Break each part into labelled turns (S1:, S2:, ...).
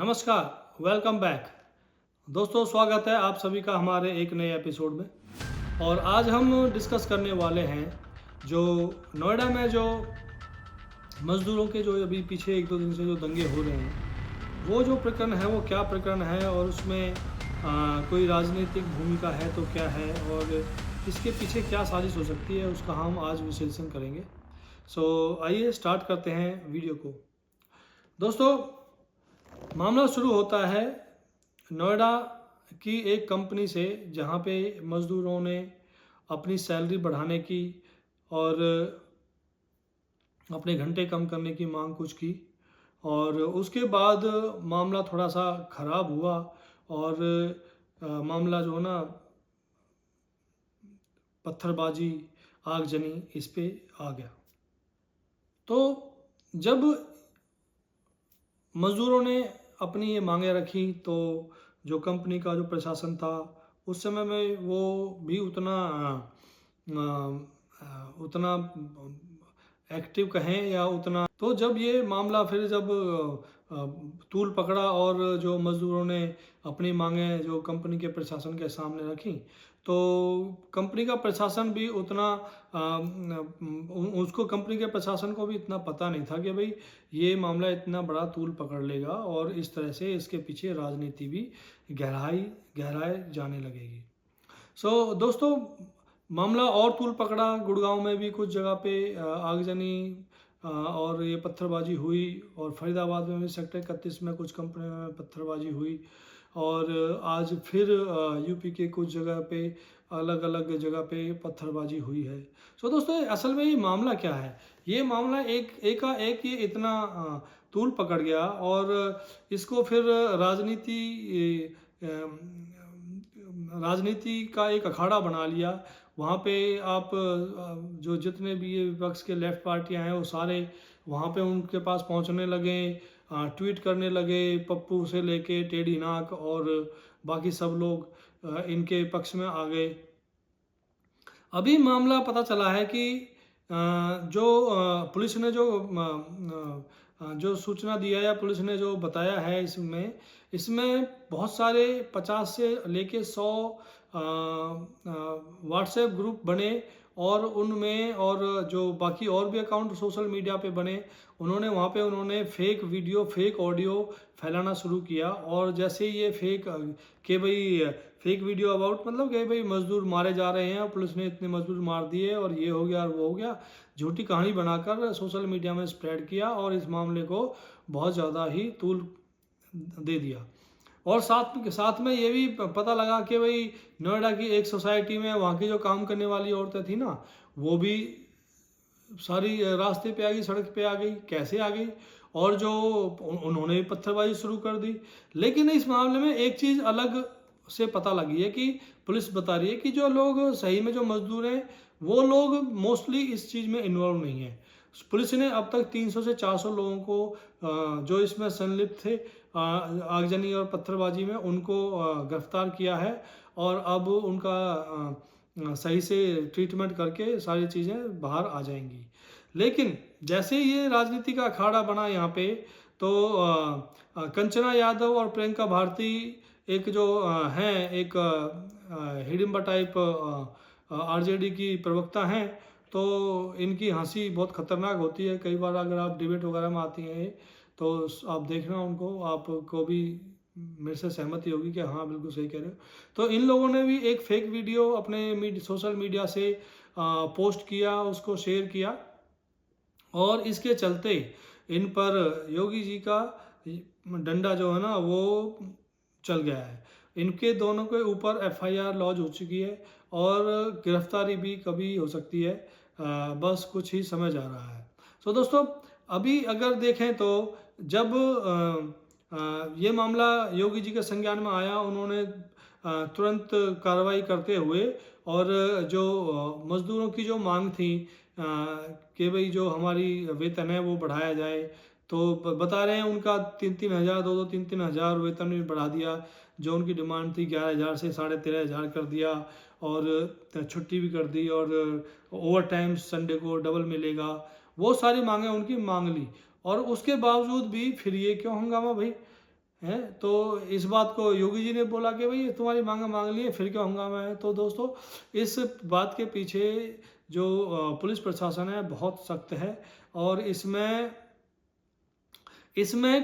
S1: नमस्कार, welcome back. दोस्तों, स्वागत है आप सभी का हमारे एक नए एपिसोड में। और आज हम डिस्कस करने वाले हैं जो नोएडा में जो मजदूरों के जो अभी पीछे एक दो दिन से जो दंगे हो रहे हैं, वो जो प्रकरण है वो क्या प्रकरण है और उसमें कोई राजनीतिक भूमिका है तो क्या है और इसके पीछे क्या साजिश हो सकती है, उसका हम आज विश्लेषण करेंगे। आइए स्टार्ट करते हैं वीडियो को। दोस्तों, मामला शुरू होता है नोएडा की एक कंपनी से, जहां पे मज़दूरों ने अपनी सैलरी बढ़ाने की और अपने घंटे कम करने की मांग कुछ की। और उसके बाद मामला थोड़ा सा ख़राब हुआ और मामला जो है ना, पत्थरबाजी, आगजनी इस पे आ गया। तो जब मज़दूरों ने अपनी ये मांगें रखी तो जो कंपनी का जो प्रशासन था उस समय में वो भी उतना एक्टिव कहें या उतना, तो जब ये मामला फिर जब तूल पकड़ा और जो मज़दूरों ने अपनी मांगें जो कंपनी के प्रशासन के सामने रखी, तो कंपनी का प्रशासन भी उतना उसको कंपनी के प्रशासन को भी इतना पता नहीं था कि भाई ये मामला इतना बड़ा तूल पकड़ लेगा और इस तरह से इसके पीछे राजनीति भी गहराए जाने लगेगी। दोस्तों, मामला और तूल पकड़ा। गुड़गांव में भी कुछ जगह पे आगजनी और ये पत्थरबाजी हुई और फरीदाबाद में भी सेक्टर 31 में कुछ कंपनियों में पत्थरबाजी हुई और आज फिर यूपी के कुछ जगह पे अलग अलग जगह पे पत्थरबाजी हुई है। दोस्तों, असल में ये मामला क्या है? ये मामला एक ये इतना तूल पकड़ गया और इसको फिर राजनीति का एक अखाड़ा बना लिया। वहाँ पे आप जो जितने भी ये विपक्ष के लेफ्ट पार्टियां हैं वो सारे वहाँ पे उनके पास पहुँचने लगे, ट्वीट करने लगे, पप्पू से लेके टेढ़ी नाक और बाकी सब लोग इनके पक्ष में आ गए। अभी मामला पता चला है कि जो पुलिस ने जो सूचना दिया या पुलिस ने जो बताया है, इसमें बहुत सारे 50 से लेके 100 व्हाट्सएप ग्रुप बने और उनमें और जो बाकी और भी अकाउंट सोशल मीडिया पे बने, उन्होंने फेक वीडियो, फेक ऑडियो फैलाना शुरू किया। और जैसे ये फेक वीडियो अबाउट मतलब कि भाई मजदूर मारे जा रहे हैं और पुलिस ने इतने मजदूर मार दिए और ये हो गया और वो हो गया, झूठी कहानी बनाकर सोशल मीडिया में स्प्रेड किया और इस मामले को बहुत ज़्यादा ही तूल दे दिया। और साथ में ये भी पता लगा कि भाई नोएडा की एक सोसाइटी में वहाँ की जो काम करने वाली औरतें थी ना, वो भी सारी रास्ते पे आ गई, सड़क पे आ गई। कैसे आ गई? और जो उन्होंने भी पत्थरबाजी शुरू कर दी। लेकिन इस मामले में एक चीज़ अलग से पता लगी है कि पुलिस बता रही है कि जो लोग सही में जो मजदूर हैं वो लोग मोस्टली इस चीज़ में इन्वॉल्व नहीं है। पुलिस ने अब तक 300 से 400 लोगों को जो इसमें संलिप्त थे आगजनी और पत्थरबाजी में, उनको गिरफ्तार किया है और अब उनका सही से ट्रीटमेंट करके सारी चीज़ें बाहर आ जाएंगी। लेकिन जैसे ये राजनीति का अखाड़ा बना यहाँ पे, तो कंचना यादव और प्रियंका भारती एक जो हैं एक हिडिंबा टाइप आरजेडी की प्रवक्ता हैं, तो इनकी हंसी बहुत खतरनाक होती है। कई बार अगर आप डिबेट वगैरह में आती हैं तो आप देखना उनको, आपको भी मेरे से सहमति होगी कि हाँ बिल्कुल सही कह रहे हो। तो इन लोगों ने भी एक फेक वीडियो अपने सोशल मीडिया से पोस्ट किया, उसको शेयर किया और इसके चलते इन पर योगी जी का डंडा जो है ना वो चल गया है। इनके दोनों के ऊपर एफआईआर लॉन्च हो चुकी है और गिरफ्तारी भी कभी हो सकती है, बस कुछ ही समय जा रहा है। दोस्तों, अभी अगर देखें तो जब ये मामला योगी जी के संज्ञान में आया, उन्होंने तुरंत कार्रवाई करते हुए और जो मजदूरों की जो मांग थी कि भाई जो हमारी वेतन है वो बढ़ाया जाए, तो बता रहे हैं उनका 3-3 हज़ार 2-2 3-3 हज़ार वेतन भी बढ़ा दिया। जो उनकी डिमांड थी 11,000 से 13,500 कर दिया और छुट्टी भी कर दी और ओवर टाइम संडे को डबल मिलेगा। वो सारी मांगें उनकी मांग ली और उसके बावजूद भी फिर ये क्यों हंगामा भाई? हैं। तो इस बात को योगी जी ने बोला कि भाई तुम्हारी मांगा मांग लिए, फिर क्या हंगामा है। तो दोस्तों इस बात के पीछे जो पुलिस प्रशासन है बहुत सख्त है, और इसमें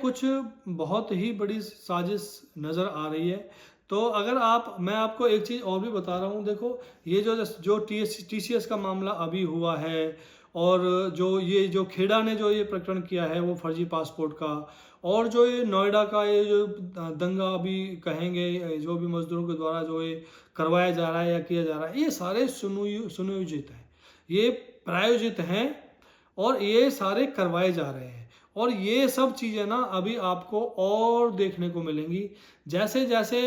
S1: कुछ बहुत ही बड़ी साजिश नज़र आ रही है। तो अगर मैं आपको एक चीज़ और भी बता रहा हूँ, देखो ये जो TCS का मामला अभी हुआ है, और जो खेड़ा ने जो ये प्रकरण किया है वो फर्जी पासपोर्ट का, और जो ये नोएडा का ये जो दंगा अभी कहेंगे, जो भी मजदूरों के द्वारा जो ये करवाया जा रहा है या किया जा रहा है, ये सारे सुनियोजित हैं, ये प्रायोजित हैं, और ये सारे करवाए जा रहे हैं। और ये सब चीज़ें ना अभी आपको और देखने को मिलेंगी, जैसे जैसे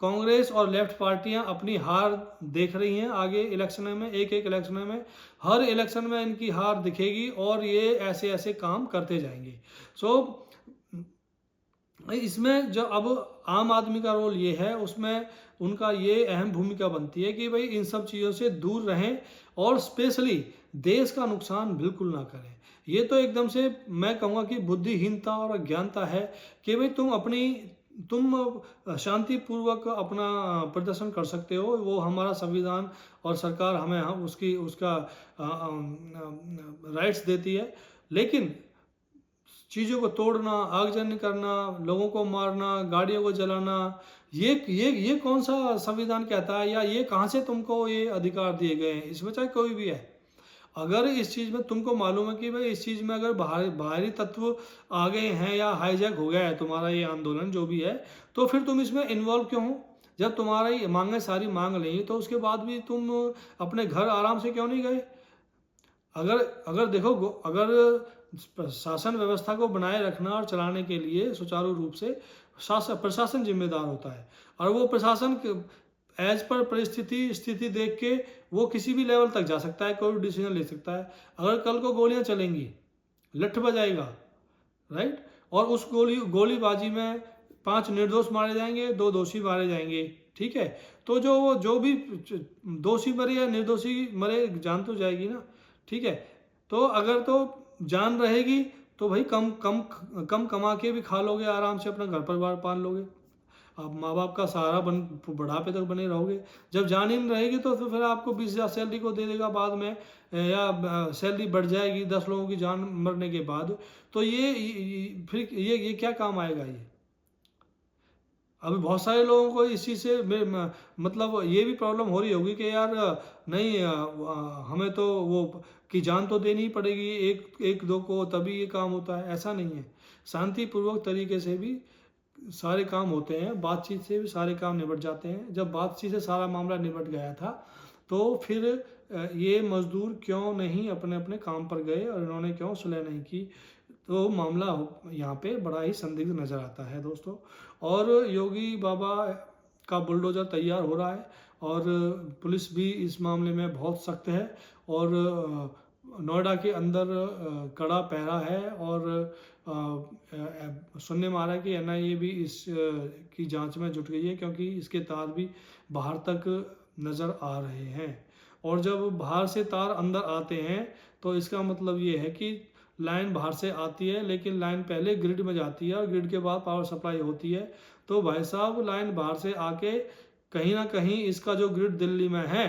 S1: कांग्रेस और लेफ्ट पार्टियां अपनी हार देख रही हैं आगे इलेक्शन में, एक एक इलेक्शन में, हर इलेक्शन में इनकी हार दिखेगी, और ये ऐसे ऐसे काम करते जाएंगे। इसमें जो अब आम आदमी का रोल ये है, उसमें उनका ये अहम भूमिका बनती है कि भाई इन सब चीज़ों से दूर रहें, और स्पेशली देश का नुकसान बिल्कुल ना करें। ये तो एकदम से मैं कहूँगा कि बुद्धिहीनता और अज्ञानता है कि भाई तुम शांतिपूर्वक अपना प्रदर्शन कर सकते हो, वो हमारा संविधान और सरकार हमें उसका राइट्स देती है, लेकिन चीज़ों को तोड़ना, आगजनी करना, लोगों को मारना, गाड़ियों को जलाना, ये कौन सा संविधान कहता है, या ये कहाँ से तुमको ये अधिकार दिए गए हैं? इसमें चाहे कोई भी है, अगर इस चीज़ में तुमको मालूम है कि भाई इस चीज़ में अगर बाहरी तत्व आ गए हैं या हाईजैक हो गया है तुम्हारा ये आंदोलन जो भी है, तो फिर तुम इसमें इन्वॉल्व क्यों हो? जब तुम्हारा ये मांगे सारी मांग ली, तो उसके बाद भी तुम अपने घर आराम से क्यों नहीं गए? अगर देखो, अगर शासन व्यवस्था को बनाए रखना और चलाने के लिए सुचारू रूप से प्रशासन जिम्मेदार होता है, और वो प्रशासन एज पर स्थिति देख के वो किसी भी लेवल तक जा सकता है, कोई भी डिसीजन ले सकता है। अगर कल को गोलियां चलेंगी, लठ बजाएगा, राइट, और उस गोलीबाजी में 5 निर्दोष मारे जाएंगे, 2 दोषी मारे जाएंगे, ठीक है, तो जो भी दोषी मरे या निर्दोषी मरे, जान तो जाएगी ना, ठीक है। तो अगर तो जान रहेगी तो भाई कम कमा के भी खा लोगे, आराम से अपना घर परिवार पाल लोगे, आप माँ बाप का सहारा बुढ़ापे तक बने रहोगे। जब जान ही नहीं रहेगी तो फिर आपको 20,000 सैलरी को दे देगा बाद में, या सैलरी बढ़ जाएगी 10 लोगों की जान मरने के बाद, तो फिर ये क्या काम आएगा? ये अभी बहुत सारे लोगों को इस चीज़ से मतलब ये भी प्रॉब्लम हो रही होगी कि यार नहीं, हमें तो वो की जान तो देनी ही पड़ेगी एक दो को, तभी ये काम होता है। ऐसा नहीं है, शांतिपूर्वक तरीके से भी सारे काम होते हैं, बातचीत से भी सारे काम निपट जाते हैं। जब बातचीत से सारा मामला निपट गया था, तो फिर ये मजदूर क्यों नहीं अपने अपने काम पर गए, और इन्होंने क्यों सुलह नहीं की? तो मामला यहाँ पे बड़ा ही संदिग्ध नज़र आता है दोस्तों। और योगी बाबा का बुलडोजर तैयार हो रहा है, और पुलिस भी इस मामले में बहुत सख्त है, और नोएडा के अंदर कड़ा पहरा है, और सुनने में आ रहा है कि NIA भी इस की जांच में जुट गई है, क्योंकि इसके तार भी बाहर तक नज़र आ रहे हैं। और जब बाहर से तार अंदर आते हैं तो इसका मतलब ये है कि लाइन बाहर से आती है, लेकिन लाइन पहले ग्रिड में जाती है, और ग्रिड के बाद पावर सप्लाई होती है। तो भाई साहब, लाइन बाहर से आके कहीं ना कहीं इसका जो ग्रिड दिल्ली में है,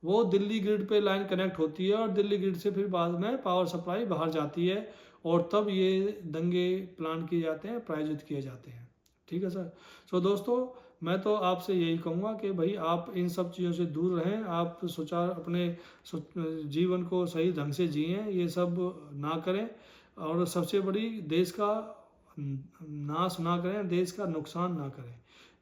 S1: वो दिल्ली ग्रिड पे लाइन कनेक्ट होती है, और दिल्ली ग्रिड से फिर बाद में पावर सप्लाई बाहर जाती है, और तब ये दंगे प्लान किए जाते हैं, प्रायोजित किए जाते हैं। ठीक है सर। सो दोस्तों, मैं तो आपसे यही कहूँगा कि भाई आप इन सब चीज़ों से दूर रहें, आप अपने जीवन को सही ढंग से जिएं, ये सब ना करें, और सबसे बड़ी देश का नाश ना करें, देश का नुकसान ना करें,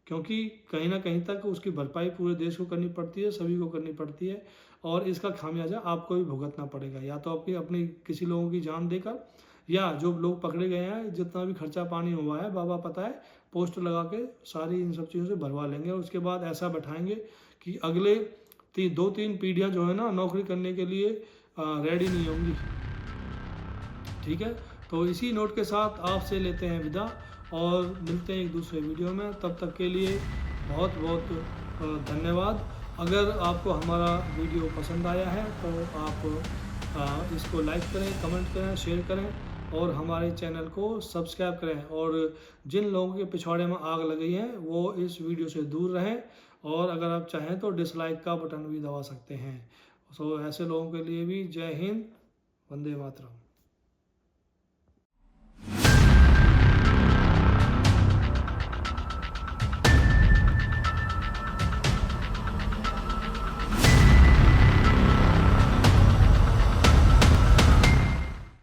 S1: क्योंकि कहीं ना कहीं तक उसकी भरपाई पूरे देश को करनी पड़ती है, सभी को करनी पड़ती है, और इसका खामियाजा आपको भी भुगतना पड़ेगा, या तो आपकी अपनी किसी लोगों की जान देकर, या जो लोग पकड़े गए हैं जितना भी खर्चा पानी हुआ है, बाबा पता है, पोस्टर लगा के सारी इन सब चीज़ों से भरवा लेंगे, और उसके बाद ऐसा बैठाएंगे कि अगले 2-3 पीढ़ियाँ जो है ना नौकरी करने के लिए रेडी नहीं होंगी। ठीक है, तो इसी नोट के साथ आपसे लेते हैं विदा, और मिलते हैं एक दूसरे वीडियो में। तब तक के लिए बहुत बहुत धन्यवाद। अगर आपको हमारा वीडियो पसंद आया है तो आप इसको लाइक करें, कमेंट करें, शेयर करें, और हमारे चैनल को सब्सक्राइब करें। और जिन लोगों के पिछवाड़े में आग लगी है वो इस वीडियो से दूर रहें, और अगर आप चाहें तो डिसलाइक का बटन भी दबा सकते हैं। सो ऐसे लोगों के लिए भी जय हिंद, वंदे मातरम।